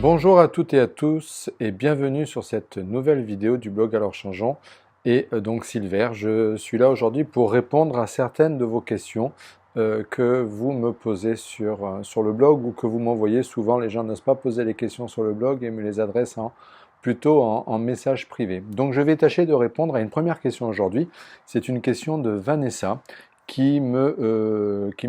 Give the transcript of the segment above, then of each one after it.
Bonjour à toutes et à tous et bienvenue sur cette nouvelle vidéo du blog Alors Changeons et donc Silver. Je suis là aujourd'hui pour répondre à certaines de vos questions que vous me posez sur le blog ou que vous m'envoyez. Souvent les gens n'osent pas poser les questions sur le blog et me les adressent plutôt en message privé. Donc je vais tâcher de répondre à une première question aujourd'hui. C'est une question de Vanessa qui m'a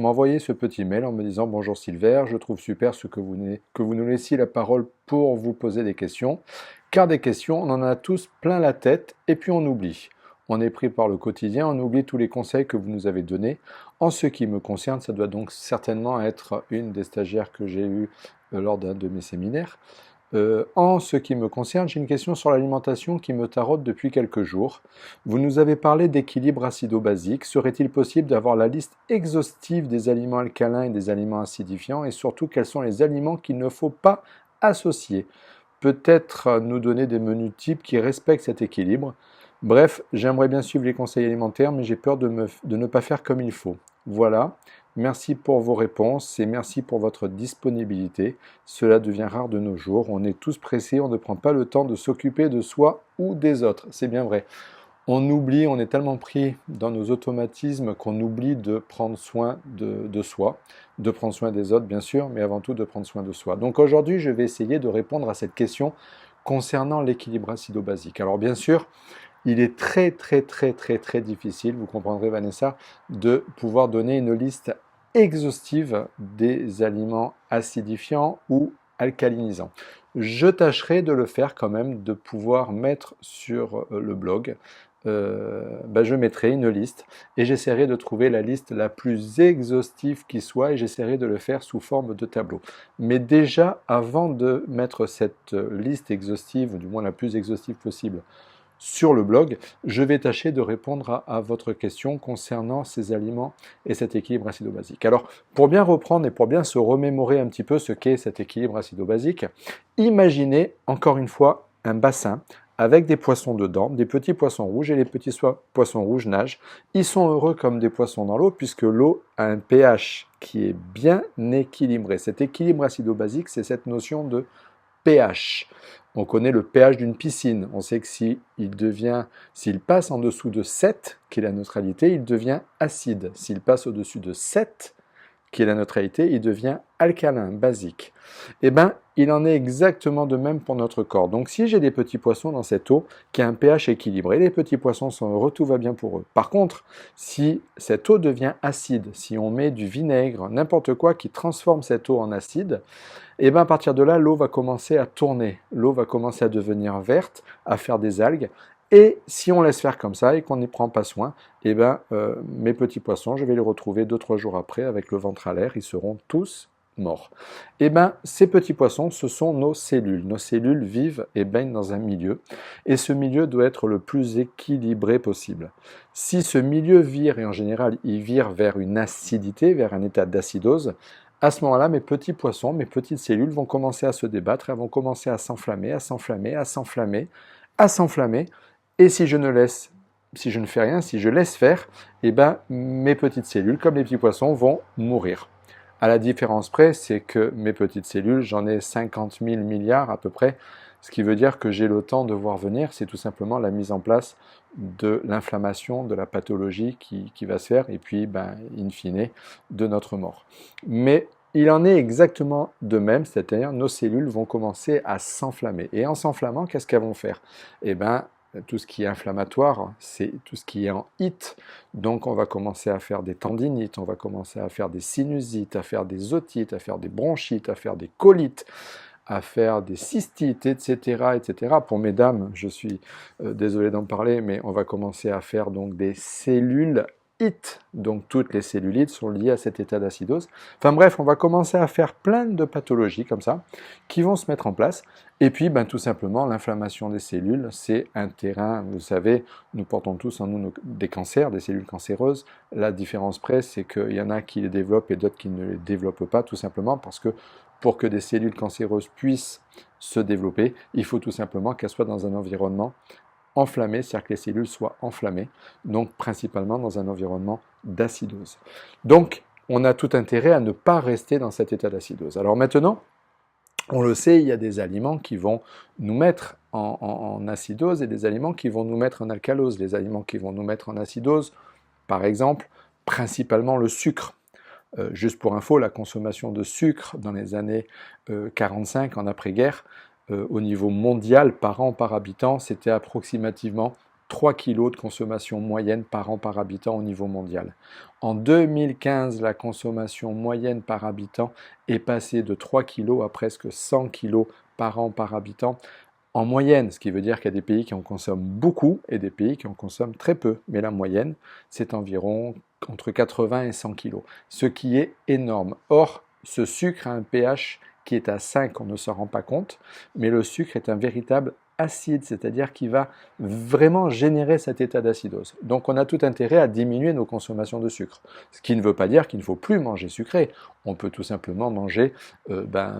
envoyé ce petit mail en me disant bonjour Silver, je trouve super que vous nous laissiez la parole pour vous poser des questions, car des questions, on en a tous plein la tête et puis on oublie. On est pris par le quotidien, on oublie tous les conseils que vous nous avez donnés. En ce qui me concerne, ça doit donc certainement être une des stagiaires que j'ai eues lors d'un de mes séminaires. En ce qui me concerne, j'ai une question sur l'alimentation qui me taraude depuis quelques jours. Vous nous avez parlé d'équilibre acido-basique. Serait-il possible d'avoir la liste exhaustive des aliments alcalins et des aliments acidifiants et surtout quels sont les aliments qu'il ne faut pas associer? Peut-être nous donner des menus types qui respectent cet équilibre. Bref, j'aimerais bien suivre les conseils alimentaires, mais j'ai peur de ne pas faire comme il faut. Voilà. Merci pour vos réponses et merci pour votre disponibilité. Cela devient rare de nos jours. On est tous pressés, on ne prend pas le temps de s'occuper de soi ou des autres. C'est bien vrai. On oublie, on est tellement pris dans nos automatismes qu'on oublie de prendre soin de soi, de prendre soin des autres bien sûr, mais avant tout de prendre soin de soi. Donc aujourd'hui, je vais essayer de répondre à cette question concernant l'équilibre acido-basique. Alors bien sûr, il est très difficile, vous comprendrez Vanessa, de pouvoir donner une liste exhaustive des aliments acidifiants ou alcalinisants. Je tâcherai de le faire quand même, de pouvoir mettre sur le blog. Je mettrai une liste et j'essaierai de trouver la liste la plus exhaustive qui soit et j'essaierai de le faire sous forme de tableau. Mais déjà, avant de mettre cette liste exhaustive, ou du moins la plus exhaustive possible, sur le blog, je vais tâcher de répondre à votre question concernant ces aliments et cet équilibre acido-basique. Alors, pour bien reprendre et pour bien se remémorer un petit peu ce qu'est cet équilibre acido-basique, imaginez encore une fois un bassin avec des poissons dedans, des petits poissons rouges, et les petits poissons rouges nagent. Ils sont heureux comme des poissons dans l'eau puisque l'eau a un pH qui est bien équilibré. Cet équilibre acido-basique, c'est cette notion de pH. On connaît le pH d'une piscine. On sait que s'il passe en dessous de 7, qui est la neutralité, il devient acide. S'il passe au-dessus de 7, qui est la neutralité, il devient alcalin, basique. Eh bien, il en est exactement de même pour notre corps. Donc si j'ai des petits poissons dans cette eau qui a un pH équilibré, les petits poissons sont heureux, tout va bien pour eux. Par contre, si cette eau devient acide, si on met du vinaigre, n'importe quoi qui transforme cette eau en acide, et bien à partir de là, l'eau va commencer à tourner, l'eau va commencer à devenir verte, à faire des algues, et si on laisse faire comme ça et qu'on n'y prend pas soin, et mes petits poissons, je vais les retrouver 2-3 jours après avec le ventre à l'air, ils seront tous morts. Et ces petits poissons, ce sont nos cellules. Nos cellules vivent et baignent dans un milieu, et ce milieu doit être le plus équilibré possible. Si ce milieu vire, et en général il vire vers une acidité, vers un état d'acidose, à ce moment-là, mes petits poissons, mes petites cellules vont commencer à se débattre, elles vont commencer à s'enflammer, à s'enflammer, à s'enflammer, à s'enflammer. Et si je ne fais rien, si je laisse faire, mes petites cellules, comme les petits poissons, vont mourir. À la différence près, c'est que mes petites cellules, j'en ai 50 000 milliards à peu près, ce qui veut dire que j'ai le temps de voir venir, c'est tout simplement la mise en place de l'inflammation, de la pathologie qui va se faire, et puis, in fine, de notre mort. Mais il en est exactement de même, c'est-à-dire nos cellules vont commencer à s'enflammer. Et en s'enflammant, qu'est-ce qu'elles vont faire? Tout ce qui est inflammatoire, c'est tout ce qui est en it. Donc on va commencer à faire des tendinites, on va commencer à faire des sinusites, à faire des otites, à faire des bronchites, à faire des colites, à faire des cystites, etc. Pour mesdames, je suis désolé d'en parler, mais on va commencer à faire donc des cellules it. Donc toutes les cellulites sont liées à cet état d'acidose. Enfin bref, on va commencer à faire plein de pathologies comme ça, qui vont se mettre en place. Et puis, tout simplement, l'inflammation des cellules, c'est un terrain, vous savez, nous portons tous en nous des cancers, des cellules cancéreuses. La différence près, c'est qu'il y en a qui les développent et d'autres qui ne les développent pas, tout simplement parce que pour que des cellules cancéreuses puissent se développer, il faut tout simplement qu'elles soient dans un environnement enflammé, c'est-à-dire que les cellules soient enflammées, donc principalement dans un environnement d'acidose. Donc, on a tout intérêt à ne pas rester dans cet état d'acidose. Alors maintenant, On le sait, il y a des aliments qui vont nous mettre en acidose et des aliments qui vont nous mettre en alcalose. Les aliments qui vont nous mettre en acidose, par exemple, principalement le sucre. Juste pour info, la consommation de sucre dans les années 45, en après-guerre, au niveau mondial, par an, par habitant, c'était approximativement 3 kg de consommation moyenne par an par habitant au niveau mondial. En 2015, la consommation moyenne par habitant est passée de 3 kg à presque 100 kg par an par habitant en moyenne, ce qui veut dire qu'il y a des pays qui en consomment beaucoup et des pays qui en consomment très peu. Mais la moyenne, c'est environ entre 80 et 100 kg, ce qui est énorme. Or, ce sucre a un pH qui est à 5, on ne s'en rend pas compte, mais le sucre est un véritable acide, c'est-à-dire qu'il va vraiment générer cet état d'acidose. Donc on a tout intérêt à diminuer nos consommations de sucre, ce qui ne veut pas dire qu'il ne faut plus manger sucré. On peut tout simplement manger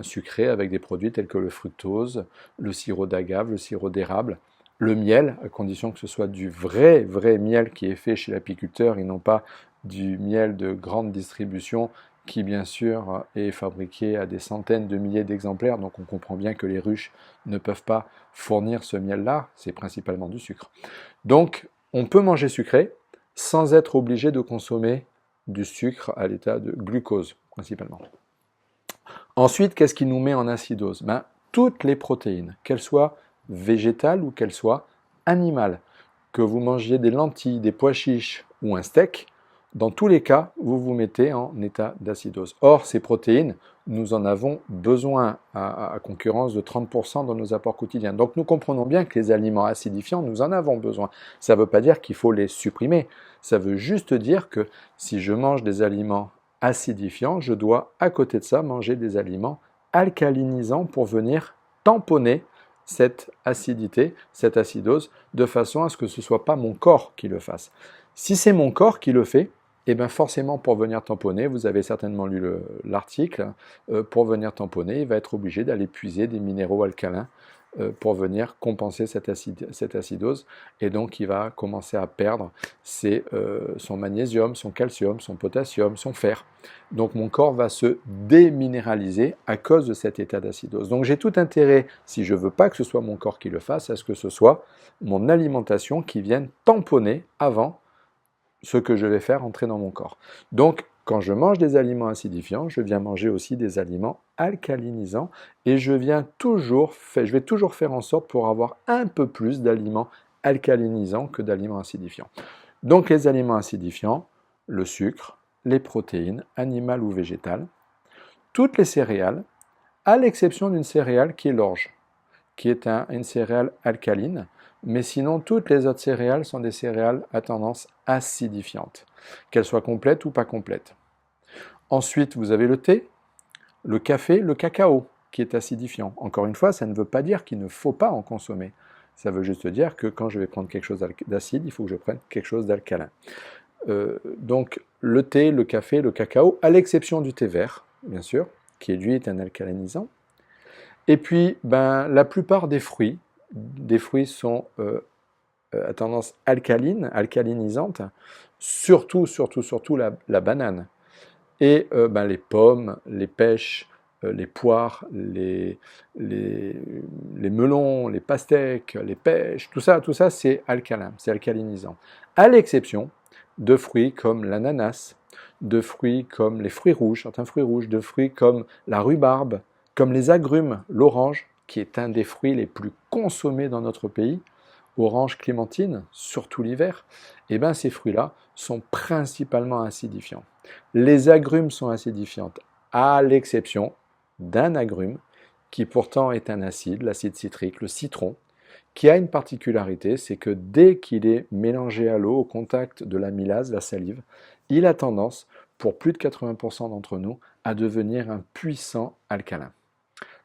sucré avec des produits tels que le fructose, le sirop d'agave, le sirop d'érable, le miel, à condition que ce soit du vrai miel qui est fait chez l'apiculteur et non pas du miel de grande distribution qui bien sûr est fabriqué à des centaines de milliers d'exemplaires, donc on comprend bien que les ruches ne peuvent pas fournir ce miel-là, c'est principalement du sucre. Donc on peut manger sucré sans être obligé de consommer du sucre à l'état de glucose, principalement. Ensuite, qu'est-ce qui nous met en acidose? Toutes les protéines, qu'elles soient végétales ou qu'elles soient animales, que vous mangiez des lentilles, des pois chiches ou un steak, dans tous les cas, vous vous mettez en état d'acidose. Or, ces protéines, nous en avons besoin à concurrence de 30% dans nos apports quotidiens. Donc nous comprenons bien que les aliments acidifiants, nous en avons besoin. Ça ne veut pas dire qu'il faut les supprimer. Ça veut juste dire que si je mange des aliments acidifiants, je dois à côté de ça manger des aliments alcalinisants pour venir tamponner cette acidité, cette acidose, de façon à ce que ce ne soit pas mon corps qui le fasse. Si c'est mon corps qui le fait, et bien forcément pour venir tamponner, vous avez certainement lu l'article, pour venir tamponner, il va être obligé d'aller puiser des minéraux alcalins pour venir compenser cette acidose, et donc il va commencer à perdre son magnésium, son calcium, son potassium, son fer. Donc mon corps va se déminéraliser à cause de cet état d'acidose. Donc j'ai tout intérêt, si je ne veux pas que ce soit mon corps qui le fasse, à ce que ce soit mon alimentation qui vienne tamponner avant ce que je vais faire entrer dans mon corps. Donc, quand je mange des aliments acidifiants, je viens manger aussi des aliments alcalinisants et je vais toujours faire en sorte pour avoir un peu plus d'aliments alcalinisants que d'aliments acidifiants. Donc, les aliments acidifiants, le sucre, les protéines, animales ou végétales, toutes les céréales, à l'exception d'une céréale qui est l'orge, qui est une céréale alcaline, mais sinon toutes les autres céréales sont des céréales à tendance acidifiante, qu'elles soient complètes ou pas complètes. Ensuite, vous avez le thé, le café, le cacao, qui est acidifiant. Encore une fois, ça ne veut pas dire qu'il ne faut pas en consommer. Ça veut juste dire que quand je vais prendre quelque chose d'acide, il faut que je prenne quelque chose d'alcalin. Donc le thé, le café, le cacao, à l'exception du thé vert, bien sûr, qui lui est un alcalinisant. Et puis, la plupart des fruits sont à tendance alcaline, alcalinisante, surtout la banane. Et les pommes, les pêches, les poires, les melons, les pastèques, les pêches, tout ça c'est alcalin, c'est alcalinisant. À l'exception de fruits comme l'ananas, de fruits comme les fruits rouges, certains fruits rouges, de fruits comme la rhubarbe, comme les agrumes, l'orange, qui est un des fruits les plus consommés dans notre pays, orange clémentine, surtout l'hiver, et bien ces fruits-là sont principalement acidifiants. Les agrumes sont acidifiantes, à l'exception d'un agrume qui pourtant est un acide, l'acide citrique, le citron, qui a une particularité, c'est que dès qu'il est mélangé à l'eau, au contact de l'amylase, la salive, il a tendance, pour plus de 80% d'entre nous, à devenir un puissant alcalin.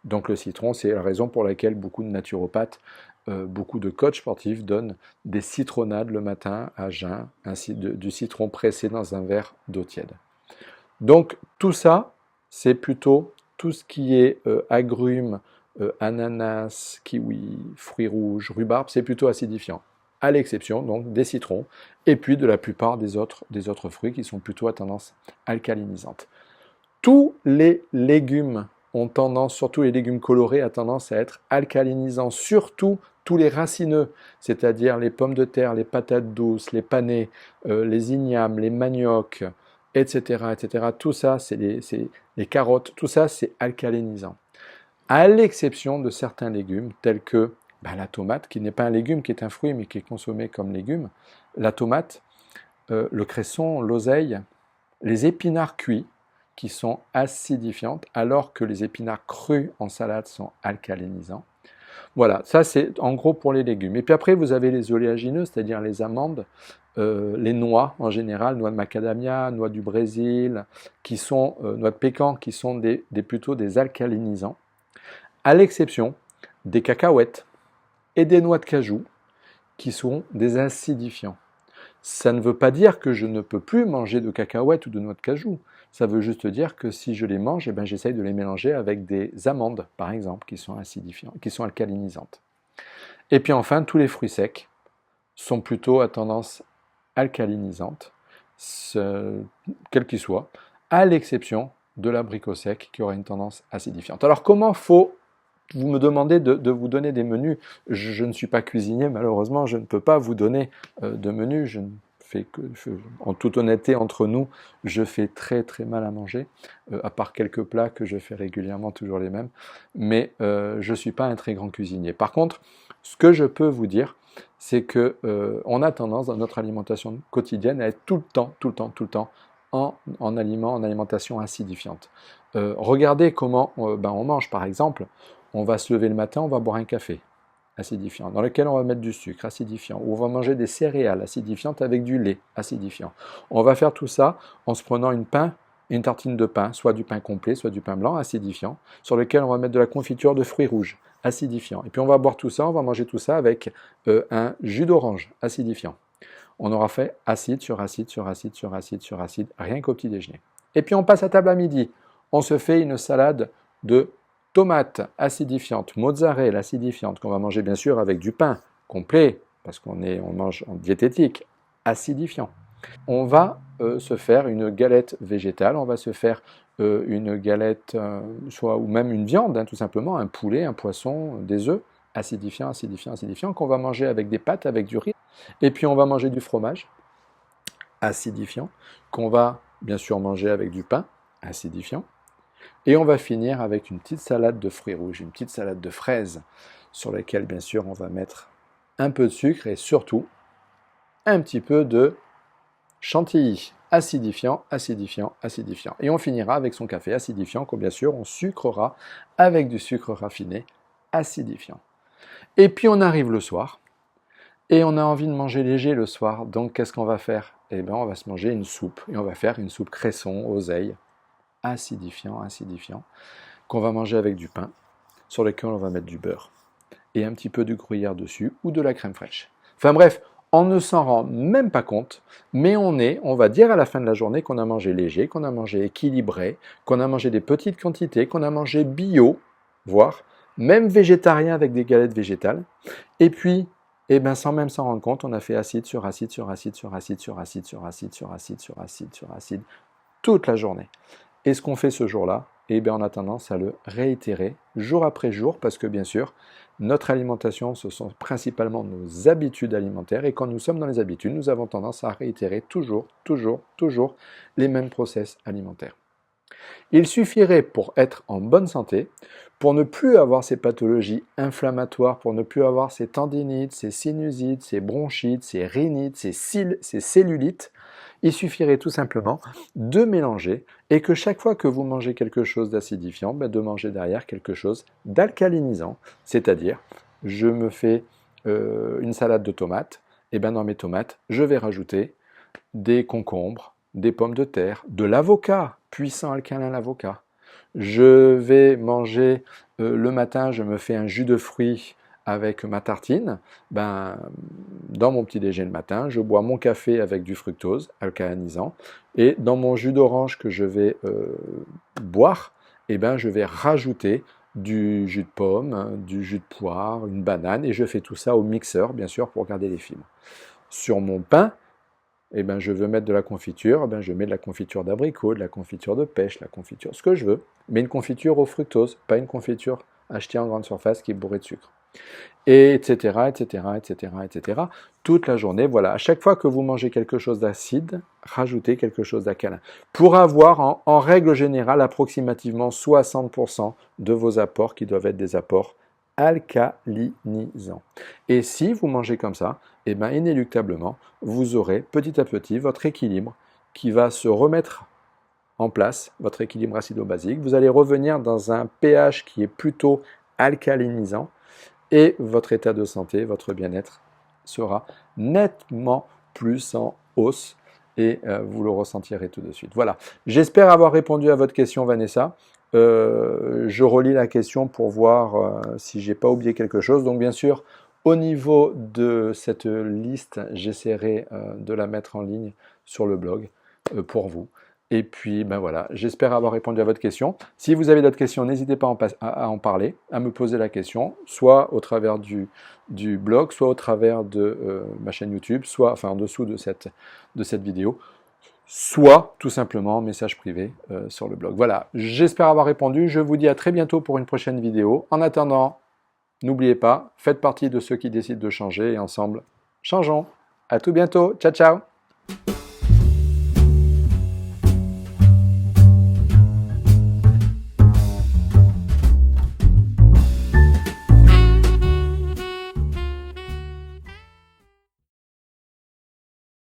Donc le citron, c'est la raison pour laquelle beaucoup de naturopathes, beaucoup de coachs sportifs donnent des citronnades le matin à jeun, du citron pressé dans un verre d'eau tiède. Donc tout ça, c'est plutôt tout ce qui est agrumes, ananas, kiwi, fruits rouges, rhubarbe, c'est plutôt acidifiant, à l'exception donc des citrons et puis de la plupart des autres fruits qui sont plutôt à tendance alcalinisante. Tous les légumes ont tendance, surtout les légumes colorés, a tendance à être alcalinisants, surtout tous les racineux, c'est-à-dire les pommes de terre, les patates douces, les panais, les ignames, les maniocs, etc., etc. Tout ça, c'est les carottes, tout ça, c'est alcalinisant. À l'exception de certains légumes, tels que la tomate, qui n'est pas un légume, qui est un fruit, mais qui est consommé comme légume, la tomate, le cresson, l'oseille, les épinards cuits, qui sont acidifiantes, alors que les épinards crus en salade sont alcalinisants. Voilà, ça c'est en gros pour les légumes. Et puis après, vous avez les oléagineux, c'est-à-dire les amandes, les noix en général, noix de macadamia, noix du Brésil, qui sont, noix de pécan, qui sont plutôt des alcalinisants, à l'exception des cacahuètes et des noix de cajou, qui sont des acidifiants. Ça ne veut pas dire que je ne peux plus manger de cacahuètes ou de noix de cajou. Ça veut juste dire que si je les mange, j'essaye de les mélanger avec des amandes, par exemple, qui sont acidifiantes, qui sont alcalinisantes. Et puis enfin, tous les fruits secs sont plutôt à tendance alcalinisante, quel qu'il soit, à l'exception de l'abricot sec qui aura une tendance acidifiante. Alors comment faut vous me demandez de vous donner des menus. Je ne suis pas cuisinier, malheureusement, je ne peux pas vous donner de menus. Je ne fais que, en toute honnêteté, entre nous, je fais très très mal à manger, à part quelques plats que je fais régulièrement, toujours les mêmes. Mais je ne suis pas un très grand cuisinier. Par contre, ce que je peux vous dire, c'est que on a tendance dans notre alimentation quotidienne à être tout le temps en alimentation acidifiante. Regardez comment on mange, par exemple. On va se lever le matin, on va boire un café acidifiant, dans lequel on va mettre du sucre acidifiant, ou on va manger des céréales acidifiantes avec du lait acidifiant. On va faire tout ça en se prenant une tartine de pain, soit du pain complet, soit du pain blanc acidifiant, sur lequel on va mettre de la confiture de fruits rouges acidifiant. Et puis on va boire tout ça, on va manger tout ça avec un jus d'orange acidifiant. On aura fait acide sur acide sur acide sur acide sur acide, rien qu'au petit déjeuner. Et puis on passe à table à midi. On se fait une salade de tomates acidifiantes, mozzarella acidifiante, qu'on va manger bien sûr avec du pain complet, parce qu'on mange en diététique, acidifiant. On va se faire une galette végétale, on va se faire une galette, ou même une viande, tout simplement, un poulet, un poisson, des œufs, acidifiant, acidifiant, acidifiant, qu'on va manger avec des pâtes, avec du riz. Et puis on va manger du fromage, acidifiant, qu'on va bien sûr manger avec du pain, acidifiant. Et on va finir avec une petite salade de fruits rouges, une petite salade de fraises, sur laquelle bien sûr on va mettre un peu de sucre et surtout un petit peu de chantilly, acidifiant, acidifiant, acidifiant. Et on finira avec son café acidifiant, que bien sûr on sucrera avec du sucre raffiné, acidifiant. Et puis on arrive le soir, et on a envie de manger léger le soir, donc qu'est-ce qu'on va faire? Eh bien on va se manger une soupe, et on va faire une soupe cresson, oseille, acidifiant, acidifiant, qu'on va manger avec du pain, sur lequel on va mettre du beurre, et un petit peu de gruyère dessus, ou de la crème fraîche. Enfin bref, on ne s'en rend même pas compte, mais on va dire à la fin de la journée qu'on a mangé léger, qu'on a mangé équilibré, qu'on a mangé des petites quantités, qu'on a mangé bio, voire même végétarien avec des galettes végétales, et puis, sans même s'en rendre compte, on a fait acide sur acide sur acide sur acide sur acide sur acide sur acide sur acide sur acide toute la journée. Et ce qu'on fait ce jour-là, on a tendance à le réitérer jour après jour, parce que bien sûr, notre alimentation, ce sont principalement nos habitudes alimentaires, et quand nous sommes dans les habitudes, nous avons tendance à réitérer toujours les mêmes process alimentaires. Il suffirait, pour être en bonne santé, pour ne plus avoir ces pathologies inflammatoires, pour ne plus avoir ces tendinites, ces sinusites, ces bronchites, ces rhinites, ces cellulites, il suffirait tout simplement de mélanger, et que chaque fois que vous mangez quelque chose d'acidifiant, de manger derrière quelque chose d'alcalinisant, c'est-à-dire je me fais une salade de tomates, et dans mes tomates, je vais rajouter des concombres, des pommes de terre, de l'avocat, puissant alcalin l'avocat. Je vais manger le matin, je me fais un jus de fruits avec ma tartine. Dans mon petit déjeuner le matin, je bois mon café avec du fructose alcalinisant, et dans mon jus d'orange que je vais boire, je vais rajouter du jus de pomme, du jus de poire, une banane, et je fais tout ça au mixeur, bien sûr, pour garder les fibres. Sur mon pain, eh ben, je veux mettre de la confiture, eh ben, je mets de la confiture d'abricot, de la confiture de pêche, la confiture, ce que je veux, mais une confiture au fructose, pas une confiture achetée en grande surface qui est bourrée de sucre. Et etc., etc., etc., etc. Toute la journée, voilà. À chaque fois que vous mangez quelque chose d'acide, rajoutez quelque chose d'alcalin. Pour avoir, en règle générale, approximativement 60% de vos apports qui doivent être des apports alcalinisants. Et si vous mangez comme ça, eh bien, inéluctablement, vous aurez petit à petit votre équilibre qui va se remettre en place, votre équilibre acido-basique. Vous allez revenir dans un pH qui est plutôt alcalinisant et votre état de santé, votre bien-être sera nettement plus en hausse et vous le ressentirez tout de suite. Voilà, j'espère avoir répondu à votre question, Vanessa. Je relis la question pour voir si j'ai pas oublié quelque chose. Donc bien sûr, au niveau de cette liste, j'essaierai de la mettre en ligne sur le blog pour vous. Et puis, ben voilà, j'espère avoir répondu à votre question. Si vous avez d'autres questions, n'hésitez pas à en parler, à me poser la question, soit au travers du blog, soit au travers de ma chaîne YouTube, soit enfin en dessous de cette vidéo, soit tout simplement en message privé sur le blog. Voilà, j'espère avoir répondu. Je vous dis à très bientôt pour une prochaine vidéo. En attendant, n'oubliez pas, faites partie de ceux qui décident de changer et ensemble, changeons. À tout bientôt. Ciao, ciao.